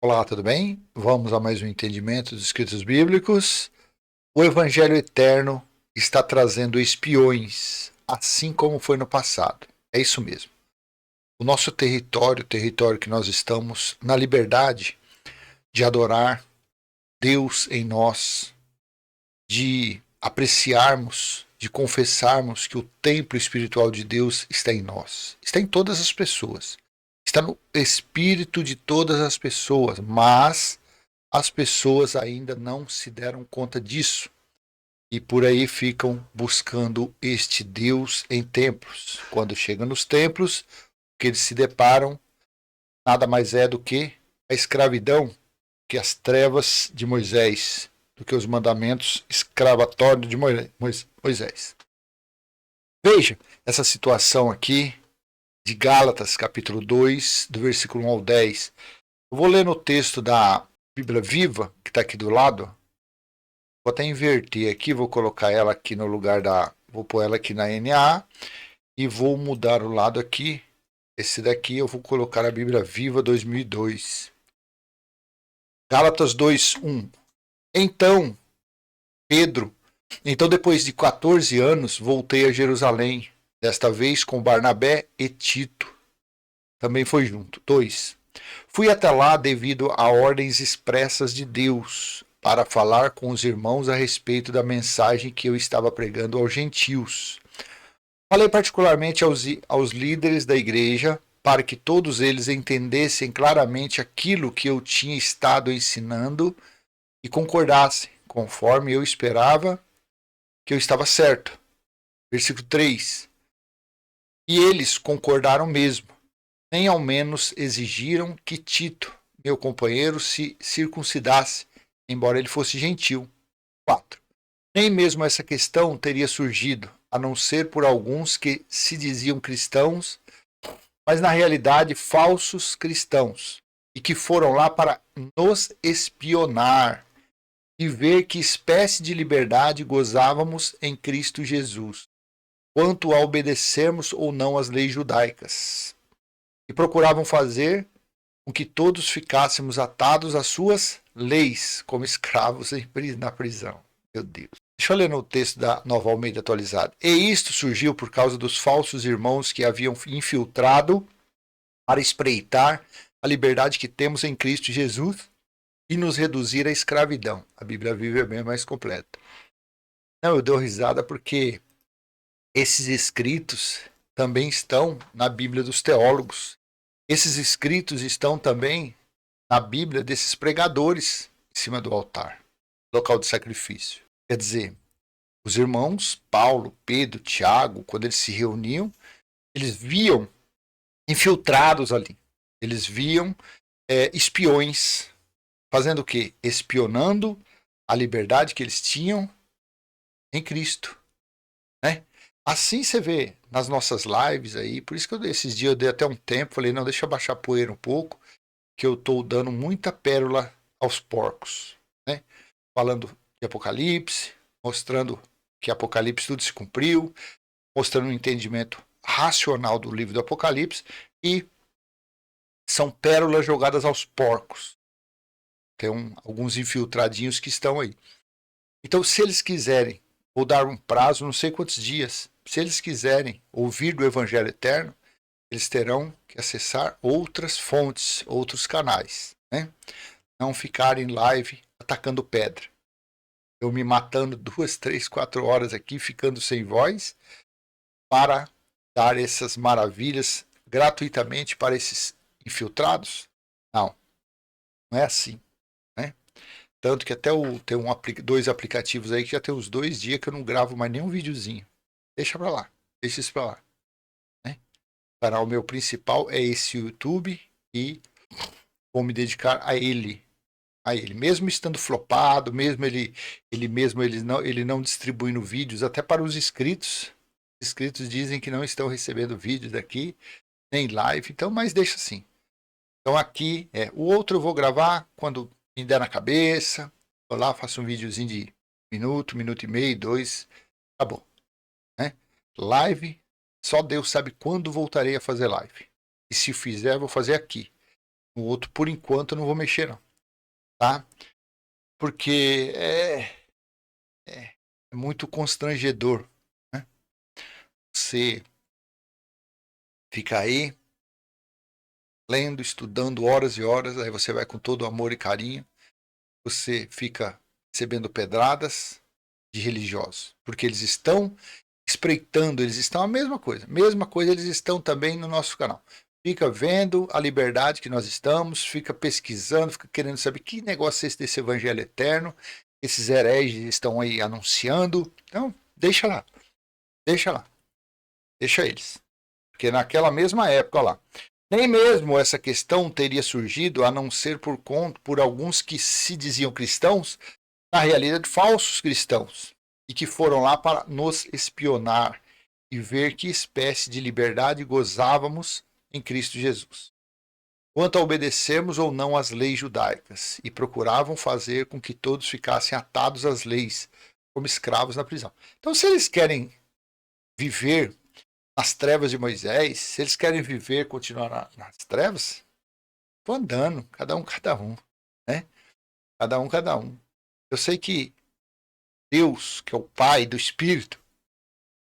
Olá, tudo bem? Vamos a mais um entendimento dos escritos bíblicos. O Evangelho Eterno está trazendo espiões, assim como foi no passado. É isso mesmo. O nosso território, o território que nós estamos na liberdade de adorar Deus em nós, de apreciarmos, de confessarmos que o templo espiritual de Deus está em nós. Está em todas as pessoas. Está no espírito de todas as pessoas, mas as pessoas ainda não se deram conta disso e por aí ficam buscando este Deus em templos. Quando chegam nos templos, o que eles se deparam nada mais é do que a escravidão, que as trevas de Moisés, do que os mandamentos escravatórios de Moisés. Veja essa situação aqui de Gálatas, capítulo 2, do versículo 1 ao 10. Eu vou ler no texto da Bíblia Viva, que está aqui do lado. Vou até inverter aqui, vou colocar ela aqui no lugar da... Vou pôr ela aqui na NA e vou mudar o lado aqui. Esse daqui eu vou colocar a Bíblia Viva 2002. Gálatas 2:1. Então, Pedro, então depois de 14 anos, voltei a Jerusalém, desta vez com Barnabé e Tito. Também foi junto. 2. Fui até lá devido a ordens expressas de Deus, para falar com os irmãos a respeito da mensagem que eu estava pregando aos gentios. Falei particularmente aos líderes da igreja, para que todos eles entendessem claramente aquilo que eu tinha estado ensinando e concordassem, conforme eu esperava que eu estava certo. Versículo 3. E eles concordaram mesmo, nem ao menos exigiram que Tito, meu companheiro, se circuncidasse, embora ele fosse gentil. 4. Nem mesmo essa questão teria surgido, a não ser por alguns que se diziam cristãos, mas na realidade falsos cristãos, e que foram lá para nos espionar e ver que espécie de liberdade gozávamos em Cristo Jesus, quanto a obedecermos ou não às leis judaicas. E procuravam fazer com que todos ficássemos atados às suas leis, como escravos na prisão. Meu Deus. Deixa eu ler no texto da Nova Almeida atualizada. E isto surgiu por causa dos falsos irmãos que haviam infiltrado para espreitar a liberdade que temos em Cristo Jesus e nos reduzir à escravidão. A Bíblia Viva é bem mais completa. Não, eu dou risada porque esses escritos também estão na Bíblia dos teólogos. Esses escritos estão também na Bíblia desses pregadores em cima do altar, local de sacrifício. Quer dizer, os irmãos Paulo, Pedro, Tiago, quando eles se reuniam, eles viam infiltrados ali. Eles viam espiões fazendo o quê? Espionando a liberdade que eles tinham em Cristo, né? Assim você vê nas nossas lives aí, por isso que esses dias eu dei até um tempo, falei, não, deixa eu baixar a poeira um pouco, que eu estou dando muita pérola aos porcos, né? Falando de Apocalipse, mostrando que Apocalipse tudo se cumpriu, mostrando um entendimento racional do livro do Apocalipse, e são pérolas jogadas aos porcos. Tem alguns infiltradinhos que estão aí. Então, se eles quiserem, vou dar um prazo, não sei quantos dias, se eles quiserem ouvir do Evangelho Eterno, eles terão que acessar outras fontes, outros canais, né? Não ficar em live atacando pedra. Eu me matando 2, 3, 4 horas aqui, ficando sem voz, para dar essas maravilhas gratuitamente para esses infiltrados? Não, não é assim, né? Tanto que até tem dois aplicativos aí que já tem uns 2 dias que eu não gravo mais nenhum videozinho. Deixa pra lá, deixa isso pra lá, né? O canal meu principal é esse YouTube e vou me dedicar a ele. A ele, mesmo estando flopado, mesmo ele não distribuindo vídeos até para os inscritos. Os inscritos dizem que não estão recebendo vídeos daqui, nem live, então, mas deixa assim. Então aqui, o outro eu vou gravar quando me der na cabeça. Vou lá, faço um videozinho de minuto e meio, 2, acabou, né? Live, só Deus sabe quando voltarei a fazer live. E se fizer, vou fazer aqui. No outro, por enquanto, eu não vou mexer, não. Tá? Porque é muito constrangedor, né? Você fica aí lendo, estudando horas e horas, aí você vai com todo amor e carinho, você fica recebendo pedradas de religiosos, porque eles estão espreitando, eles estão a mesma coisa eles estão também no nosso canal. Fica vendo a liberdade que nós estamos, fica pesquisando, fica querendo saber que negócio é esse desse evangelho eterno, esses hereges estão aí anunciando. Então, deixa lá, deixa lá, deixa eles. Porque naquela mesma época lá, nem mesmo essa questão teria surgido a não ser por alguns que se diziam cristãos, na realidade falsos cristãos, e que foram lá para nos espionar e ver que espécie de liberdade gozávamos em Cristo Jesus. Quanto a obedecermos ou não às leis judaicas, e procuravam fazer com que todos ficassem atados às leis, como escravos na prisão. Então, se eles querem viver nas trevas de Moisés, se eles querem viver, continuar nas trevas, vão andando, cada um, né? Cada um. Eu sei que Deus, que é o Pai do Espírito,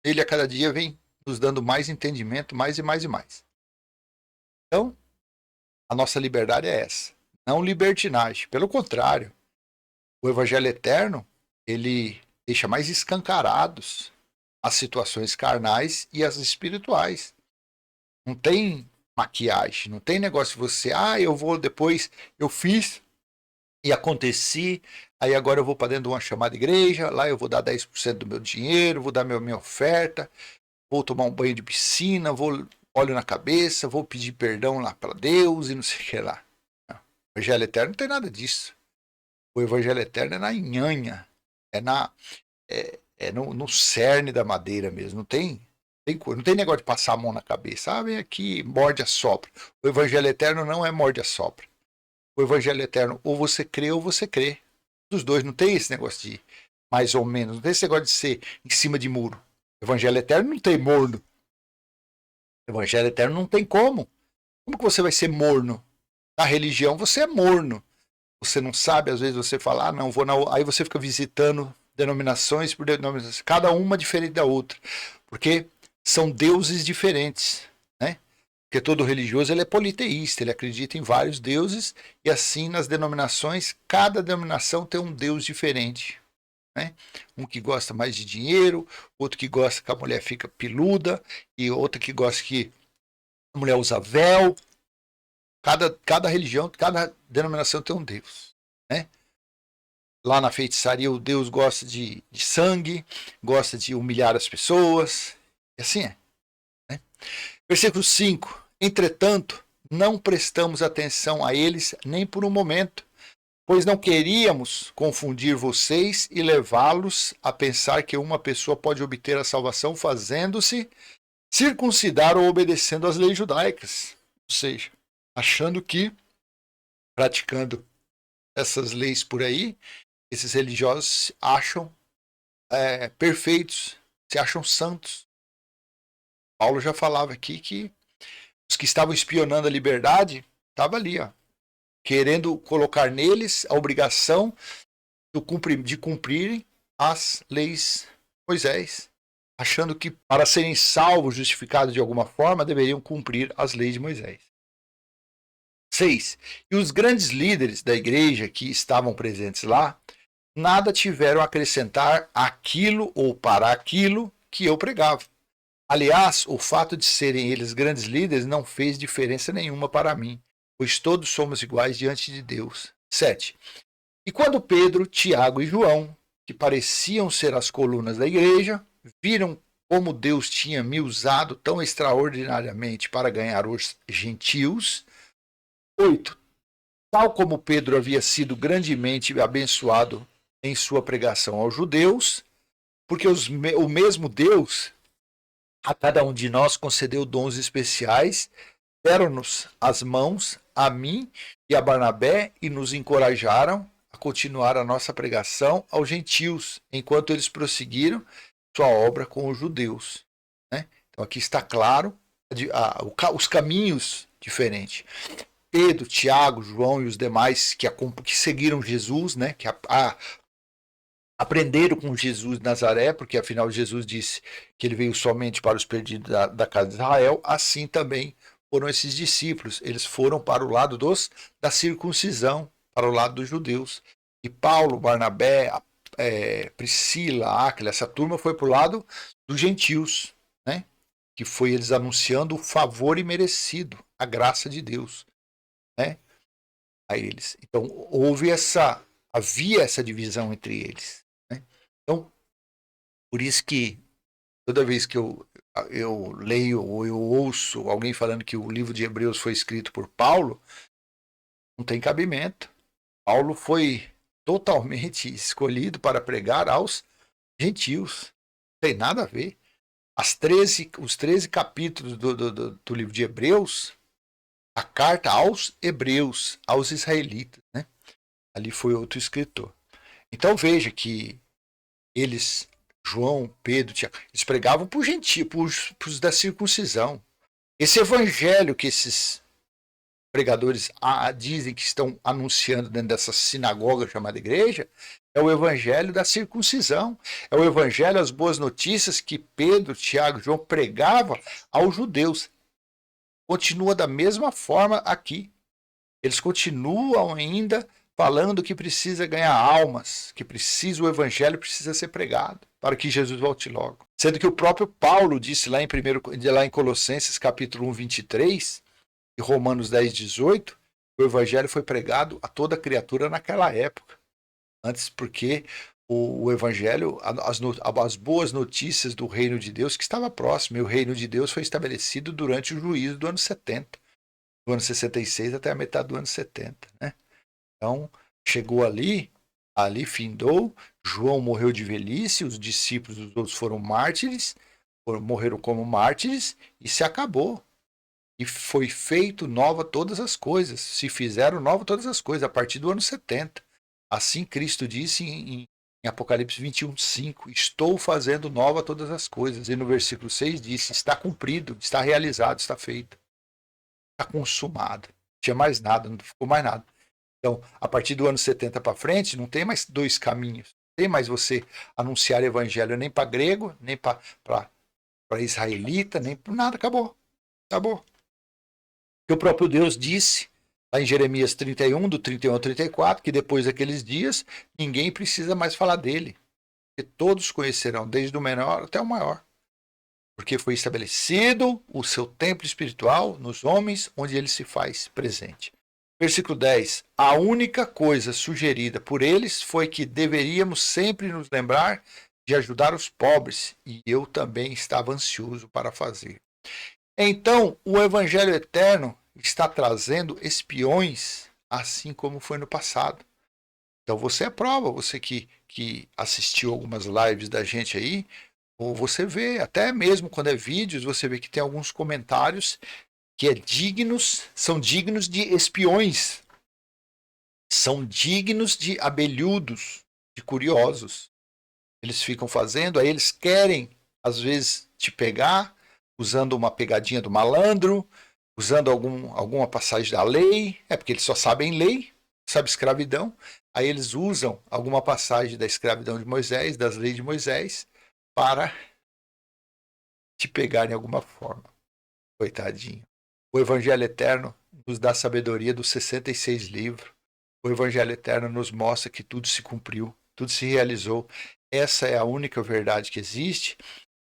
ele a cada dia vem nos dando mais entendimento, mais e mais e mais. Então, a nossa liberdade é essa. Não libertinagem. Pelo contrário, o Evangelho Eterno, ele deixa mais escancarados as situações carnais e as espirituais. Não tem maquiagem, não tem negócio de você, eu vou depois, eu fiz e aconteci, aí agora eu vou para dentro de uma chamada igreja, lá eu vou dar 10% do meu dinheiro, vou dar minha oferta, vou tomar um banho de piscina, vou óleo na cabeça, vou pedir perdão lá para Deus e não sei o que lá. Não. O Evangelho Eterno não tem nada disso. O Evangelho Eterno é na nhanha, é no cerne da madeira mesmo, não tem negócio de passar a mão na cabeça. Vem aqui, morde a sopra. O Evangelho Eterno não é morde a sopra. O Evangelho Eterno, ou você crê ou você crê. Dos dois, não tem esse negócio de mais ou menos, não tem esse negócio de ser em cima de muro. O Evangelho Eterno não tem morno. O Evangelho Eterno não tem como. Como que você vai ser morno? Na religião você é morno. Você não sabe, às vezes você fala, não, vou na. Aí você fica visitando denominações por denominações, cada uma diferente da outra. Porque são deuses diferentes, né? Porque todo religioso ele é politeísta, ele acredita em vários deuses, e assim nas denominações, cada denominação tem um deus diferente. Né? Um que gosta mais de dinheiro, outro que gosta que a mulher fica peluda, e outro que gosta que a mulher usa véu. Cada religião, cada denominação tem um deus. Né? Lá na feitiçaria, o deus gosta de sangue, gosta de humilhar as pessoas, e assim é. Né? Versículo 5. Entretanto, não prestamos atenção a eles nem por um momento, pois não queríamos confundir vocês e levá-los a pensar que uma pessoa pode obter a salvação fazendo-se circuncidar ou obedecendo às leis judaicas. Ou seja, achando que, praticando essas leis por aí, esses religiosos se acham perfeitos, se acham santos. Paulo já falava aqui que os que estavam espionando a liberdade estavam ali, querendo colocar neles a obrigação de cumprirem as leis de Moisés, achando que para serem salvos, justificados de alguma forma, deveriam cumprir as leis de Moisés. 6. E os grandes líderes da igreja que estavam presentes lá, nada tiveram a acrescentar aquilo ou para aquilo que eu pregava. Aliás, o fato de serem eles grandes líderes não fez diferença nenhuma para mim, pois todos somos iguais diante de Deus. 7. E quando Pedro, Tiago e João, que pareciam ser as colunas da igreja, viram como Deus tinha me usado tão extraordinariamente para ganhar os gentios. 8. Tal como Pedro havia sido grandemente abençoado em sua pregação aos judeus, porque o mesmo Deus a cada um de nós concedeu dons especiais, deram-nos as mãos a mim e a Barnabé e nos encorajaram a continuar a nossa pregação aos gentios, enquanto eles prosseguiram sua obra com os judeus. Né? Então aqui está claro os caminhos diferentes. Pedro, Tiago, João e os demais que seguiram Jesus, né, que aprenderam com Jesus de Nazaré, porque afinal Jesus disse que ele veio somente para os perdidos da casa de Israel, assim também foram esses discípulos. Eles foram para o lado da circuncisão, para o lado dos judeus. E Paulo, Barnabé, Priscila, Áquila, essa turma foi para o lado dos gentios, né? Que foi eles anunciando o favor imerecido, a graça de Deus, né? A eles. Então havia essa divisão entre eles, né? Então, por isso que toda vez que eu leio ou eu ouço alguém falando que o livro de Hebreus foi escrito por Paulo, não tem cabimento. Paulo foi totalmente escolhido para pregar aos gentios. Não tem nada a ver. Os 13 capítulos do livro de Hebreus, a carta aos hebreus, aos israelitas, né? Ali foi outro escritor. Então veja que eles, João, Pedro, Tiago, eles pregavam para os gentios, para os da circuncisão. Esse evangelho que esses pregadores dizem que estão anunciando dentro dessa sinagoga chamada igreja, é o evangelho da circuncisão. É o evangelho, as boas notícias que Pedro, Tiago e João pregavam aos judeus. Continua da mesma forma aqui. Eles continuam ainda falando que precisa ganhar almas, que o evangelho precisa ser pregado para que Jesus volte logo. Sendo que o próprio Paulo disse lá em Colossenses capítulo 1, 23, e Romanos 10, 18, o evangelho foi pregado a toda criatura naquela época. Antes, porque o evangelho, as boas notícias do reino de Deus que estava próximo, e o reino de Deus foi estabelecido durante o juízo do ano 70, do ano 66 até a metade do ano 70, né? Então, chegou ali findou, João morreu de velhice, os discípulos dos outros foram mártires, morreram como mártires, e se acabou. E foi feito nova todas as coisas, se fizeram nova todas as coisas, a partir do ano 70. Assim Cristo disse em Apocalipse 21, 5, estou fazendo nova todas as coisas. E no versículo 6 disse, está cumprido, está realizado, está feito. Está consumado. Não tinha mais nada, não ficou mais nada. Então, a partir do ano 70 para frente, não tem mais dois caminhos. Não tem mais você anunciar evangelho nem para grego, nem para israelita, nem para nada. Acabou. Acabou. Que o próprio Deus disse, lá em Jeremias 31, do 31 ao 34, que depois daqueles dias, ninguém precisa mais falar dele. Porque todos conhecerão, desde o menor até o maior. Porque foi estabelecido o seu templo espiritual nos homens, onde ele se faz presente. Versículo 10. A única coisa sugerida por eles foi que deveríamos sempre nos lembrar de ajudar os pobres, e eu também estava ansioso para fazer. Então, o Evangelho Eterno está trazendo espiões, assim como foi no passado. Então, você é prova, você que assistiu algumas lives da gente aí, ou você vê, até mesmo quando é vídeos, você vê que tem alguns comentários que são dignos de espiões, são dignos de abelhudos, de curiosos. Eles ficam fazendo, aí eles querem, às vezes, te pegar, usando uma pegadinha do malandro, usando alguma passagem da lei, porque eles só sabem lei, sabe escravidão, aí eles usam alguma passagem da escravidão de Moisés, das leis de Moisés, para te pegar de alguma forma. Coitadinho. O Evangelho Eterno nos dá sabedoria dos 66 livros. O Evangelho Eterno nos mostra que tudo se cumpriu, tudo se realizou. Essa é a única verdade que existe.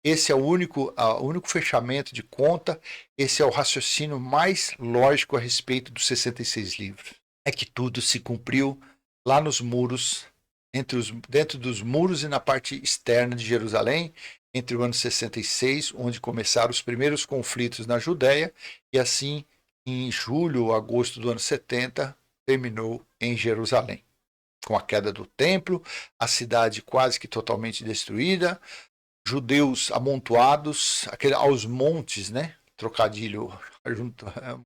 Esse é o único fechamento de conta. Esse é o raciocínio mais lógico a respeito dos 66 livros. É que tudo se cumpriu lá nos muros, dentro dos muros e na parte externa de Jerusalém, entre o ano 66, onde começaram os primeiros conflitos na Judéia, e assim, em julho ou agosto do ano 70, terminou em Jerusalém. Com a queda do templo, a cidade quase que totalmente destruída, judeus amontoados aos montes, né? Trocadilho,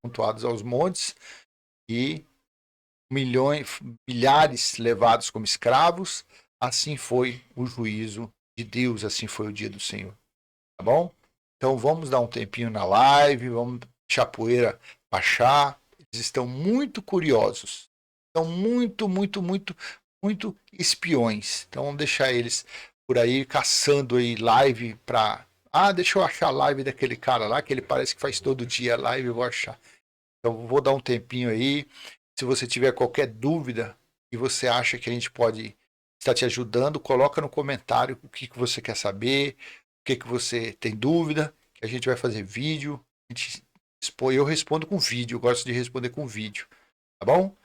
amontoados aos montes, e milhares levados como escravos. Assim foi o juízo de Deus, assim foi o dia do Senhor. Tá bom? Então vamos dar um tempinho na live, vamos deixar a poeira baixar. estão muito curiosos. Estão muito espiões. Então vamos deixar eles por aí caçando aí live pra... Ah, deixa eu achar a live daquele cara lá, que ele parece que faz todo dia live, eu vou achar. Então vou dar um tempinho aí. Se você tiver qualquer dúvida e você acha que a gente pode estar te ajudando, coloca no comentário o que você quer saber, o que você tem dúvida, que a gente vai fazer vídeo. A gente expõe, eu respondo com vídeo, eu gosto de responder com vídeo, tá bom?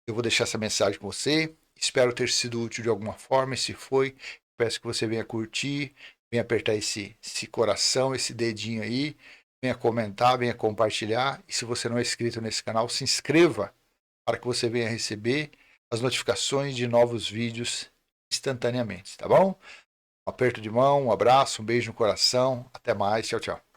Eu vou deixar essa mensagem com você. Espero ter sido útil de alguma forma. E se foi, peço que você venha curtir, venha apertar esse coração, esse dedinho aí, venha comentar, venha compartilhar. E se você não é inscrito nesse canal, se inscreva para que você venha receber as notificações de novos vídeos instantaneamente, tá bom? Um aperto de mão, um abraço, um beijo no coração. Até mais. Tchau, tchau.